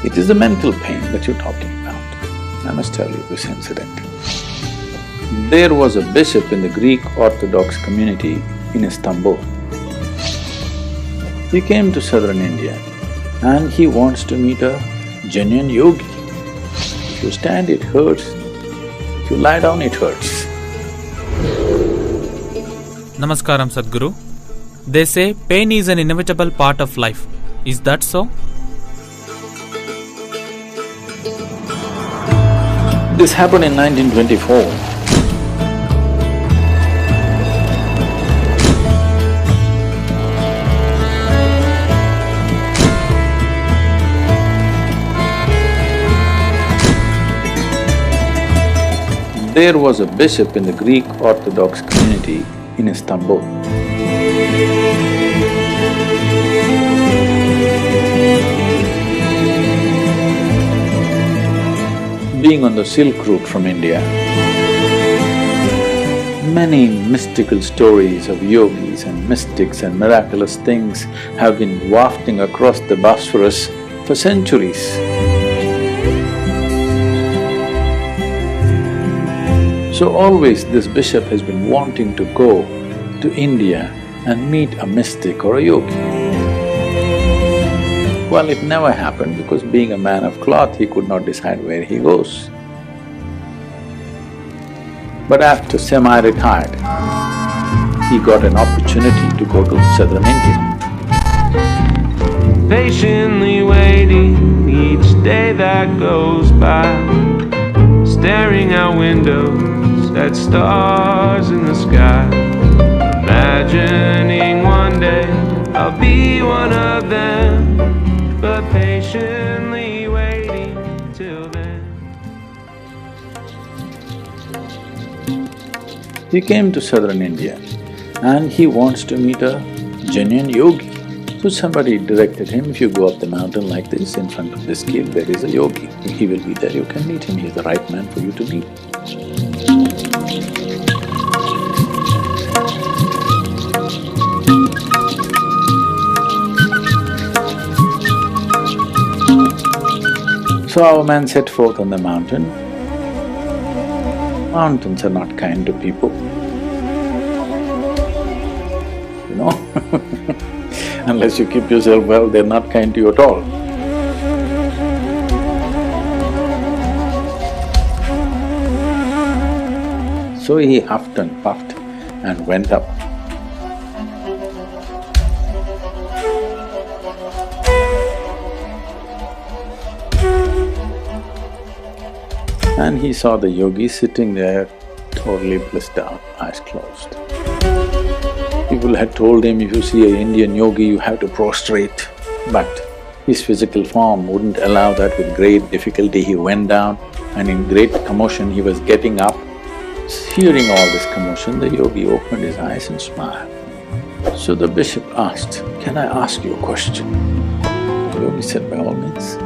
It is the mental pain that you're talking about. I must tell you this incident. There was a bishop in the Greek Orthodox community in Istanbul. He came to southern India and he wants to meet a genuine yogi. If you stand, it hurts. If you lie down, it hurts. Namaskaram, Sadhguru. They say pain is an inevitable part of life. Is that so? This happened in 1924. There was a bishop in the Greek Orthodox community in Istanbul. Being on the Silk Route from India, many mystical stories of yogis and mystics and miraculous things have been wafting across the Bosphorus for centuries. So always this bishop has been wanting to go to India and meet a mystic or a yogi. Well, it never happened because being a man of cloth, he could not decide where he goes. But after semi-retired, he got an opportunity to go to southern India. Patiently waiting each day that goes by, staring out windows at stars in the sky, imagining one day I'll be one of them, but patiently waiting till then. He came to southern India and he wants to meet a genuine yogi. So somebody directed him, if you go up the mountain like this, in front of this cave there is a yogi. He will be there, you can meet him, he's the right man for you to meet. So our man set forth on the mountain. Mountains are not kind to people, you know unless you keep yourself well, they're not kind to you at all. So he huffed and puffed and went up. And he saw the yogi sitting there, totally blissed out, eyes closed. People had told him, if you see an Indian yogi, you have to prostrate, but his physical form wouldn't allow that. With great difficulty he went down, and in great commotion he was getting up. Hearing all this commotion, the yogi opened his eyes and smiled. So the bishop asked, "Can I ask you a question?" The yogi said, "By all means."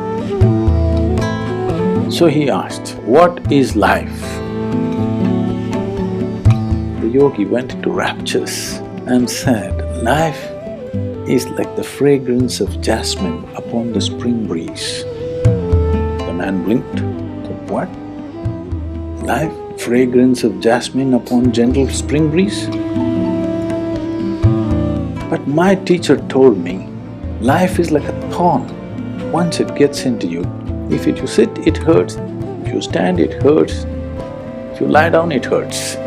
So he asked, "What is life?" The yogi went into raptures and said, "Life is like the fragrance of jasmine upon the spring breeze." The man blinked, said, "What? Life, fragrance of jasmine upon gentle spring breeze? But my teacher told me, life is like a thorn. Once it gets into you, if you sit, it hurts. If you stand, it hurts. If you lie down, it hurts.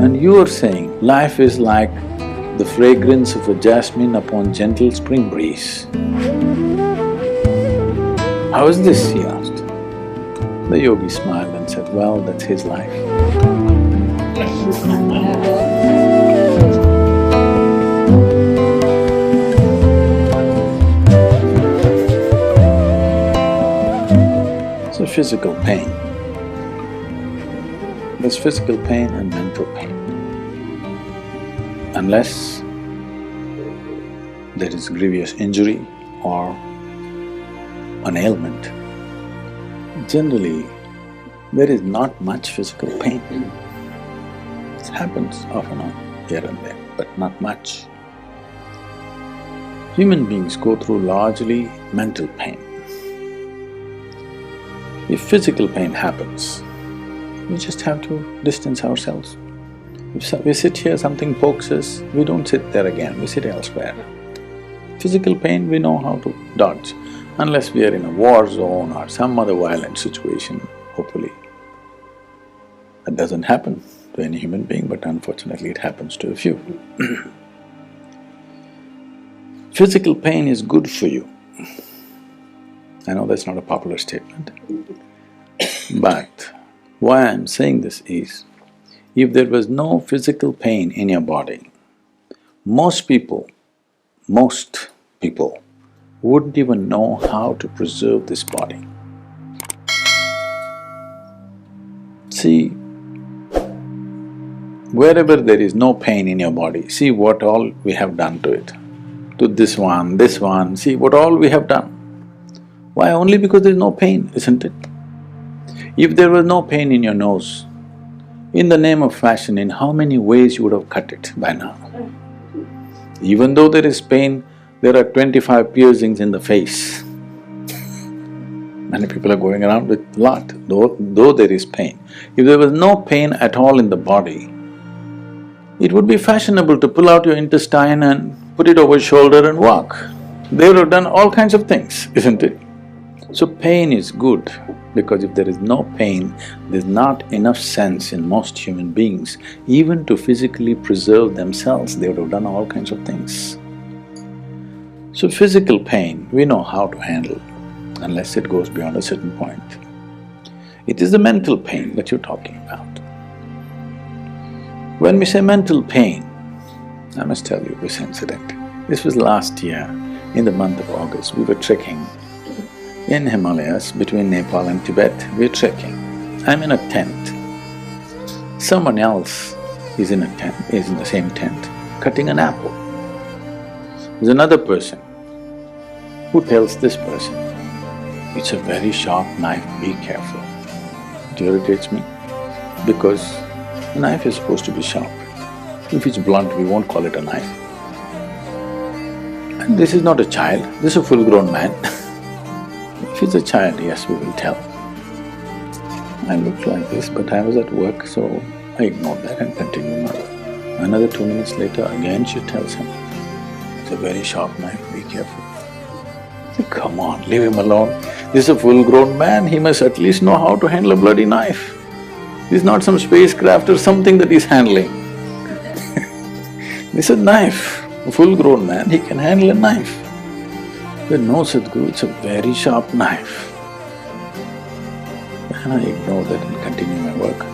And you are saying life is like the fragrance of a jasmine upon gentle spring breeze. How is this?" he asked. The yogi smiled and said, "Well, that's his life." So physical pain. There's physical pain and mental pain. Unless there is grievous injury or an ailment, generally there is not much physical pain. It happens off and on, here and there, but not much. Human beings go through largely mental pain. If physical pain happens, we just have to distance ourselves. If we sit here, something pokes us, we don't sit there again, we sit elsewhere. Physical pain, we know how to dodge, unless we are in a war zone or some other violent situation, hopefully. That doesn't happen to any human being, but unfortunately it happens to a few. Physical pain is good for you. I know that's not a popular statement, but why I'm saying this is, if there was no physical pain in your body, most people wouldn't even know how to preserve this body. See, wherever there is no pain in your body, see what all we have done to it. To this one, see what all we have done. Why? Only because there is no pain, isn't it? If there was no pain in your nose, in the name of fashion, in how many ways you would have cut it by now? Even though there is pain, there are 25 piercings in the face. Many people are going around with a lot, though there is pain. If there was no pain at all in the body, it would be fashionable to pull out your intestine and put it over your shoulder and walk. They would have done all kinds of things, isn't it? So pain is good, because if there is no pain, there's not enough sense in most human beings even to physically preserve themselves. They would have done all kinds of things. So physical pain, we know how to handle, unless it goes beyond a certain point. It is the mental pain that you're talking about. When we say mental pain, I must tell you this incident. This was last year, in the month of August. We were trekking in Himalayas between Nepal and Tibet. We're trekking. I'm in a tent. Someone else is in the same tent, cutting an apple. There's another person who tells this person, "It's a very sharp knife, be careful." It irritates me, because a knife is supposed to be sharp. If it's blunt, we won't call it a knife. And this is not a child, this is a full-grown man. If it's a child, yes, we will tell. I looked like this, but I was at work, so I ignored that and continued my work. Another 2 minutes later, again she tells him, "It's a very sharp knife, be careful." I said, "Come on, leave him alone. This is a full-grown man, he must at least know how to handle a bloody knife. This is not some spacecraft or something that he's handling." This is a knife, a full-grown man, he can handle a knife. I said, "No, Sadhguru, it's a very sharp knife." And I ignored that and continued my work.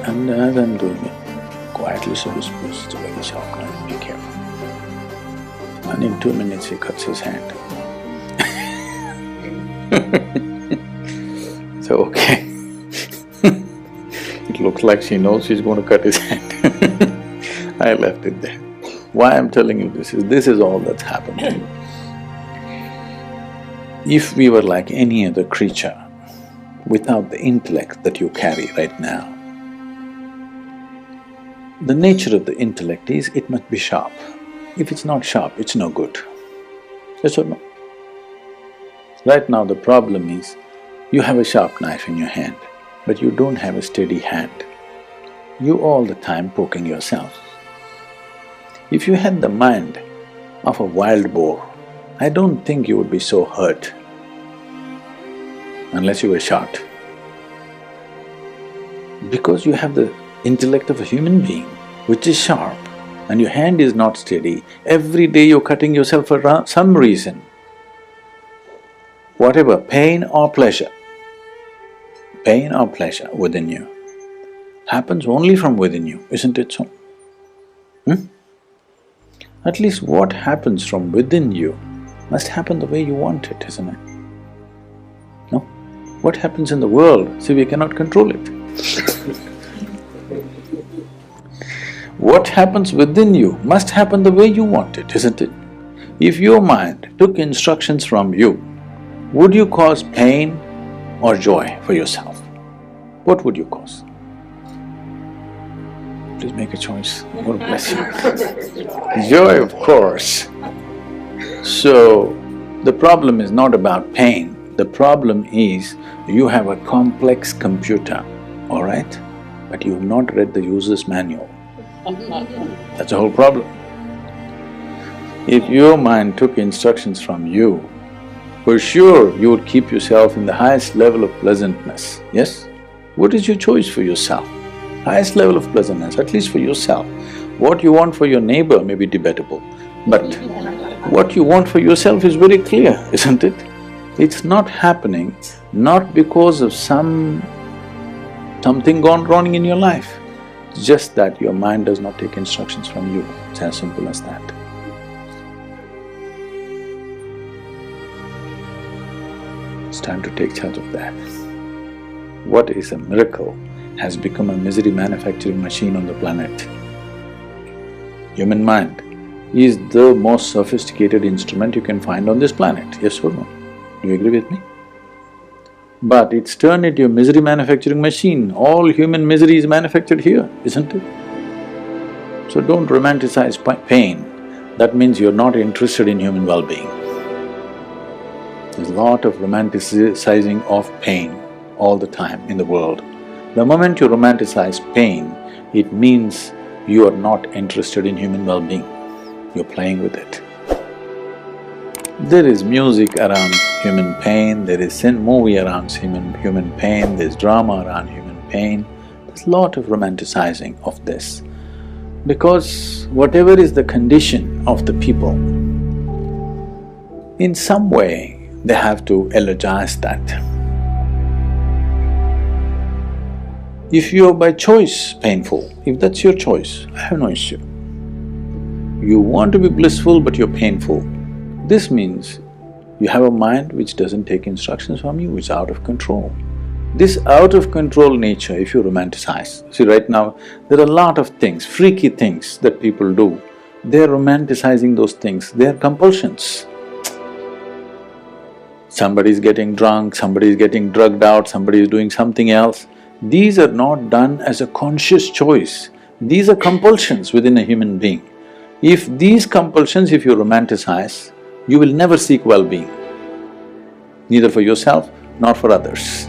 And as I'm doing it, quietly she whispers, "It's a very sharp knife, be careful." And in 2 minutes he cuts his hand. So, okay. It looks like she knows she's going to cut his hand. I left it there. Why I'm telling you this is all that's happened. If we were like any other creature, without the intellect that you carry right now, the nature of the intellect is it must be sharp. If it's not sharp, it's no good. Yes or no? Right now the problem is, you have a sharp knife in your hand, but you don't have a steady hand. You all the time poking yourself. If you had the mind of a wild boar, I don't think you would be so hurt unless you were shot. Because you have the intellect of a human being, which is sharp, and your hand is not steady, every day you're cutting yourself for some reason. Whatever, pain or pleasure within you, happens only from within you, isn't it so? At least what happens from within you must happen the way you want it, isn't it? No? What happens in the world, see, we cannot control it. What happens within you must happen the way you want it, isn't it? If your mind took instructions from you, would you cause pain or joy for yourself? What would you cause? Please make a choice. God bless you. Joy, of course. So, the problem is not about pain, the problem is you have a complex computer, all right? But you have not read the user's manual. That's the whole problem. If your mind took instructions from you, for sure you would keep yourself in the highest level of pleasantness, yes? What is your choice for yourself? Highest level of pleasantness, at least for yourself. What you want for your neighbor may be debatable, but what you want for yourself is very clear, isn't it? It's not happening not because of something gone wrong in your life. It's just that your mind does not take instructions from you. It's as simple as that. It's time to take charge of that. What is a miracle has become a misery manufacturing machine on the planet. Human mind is the most sophisticated instrument you can find on this planet, yes or no? Do you agree with me? But it's turned into a misery manufacturing machine. All human misery is manufactured here, isn't it? So don't romanticize pain. That means you're not interested in human well-being. There's a lot of romanticizing of pain all the time in the world. The moment you romanticize pain, it means you are not interested in human well-being. You're playing with it. There is music around human pain, there is movie around human pain, there's drama around human pain. There's a lot of romanticizing of this. Because whatever is the condition of the people, in some way they have to eulogize that. If you are by choice painful, if that's your choice, I have no issue. You want to be blissful but you're painful, this means you have a mind which doesn't take instructions from you, it's out of control. This out of control nature, if you romanticize… See, right now, there are a lot of things, freaky things that people do. They're romanticizing those things, they're compulsions. Somebody's getting drunk, somebody's getting drugged out, somebody is doing something else. These are not done as a conscious choice, these are compulsions within a human being. If these compulsions, if you romanticize, you will never seek well-being, neither for yourself nor for others.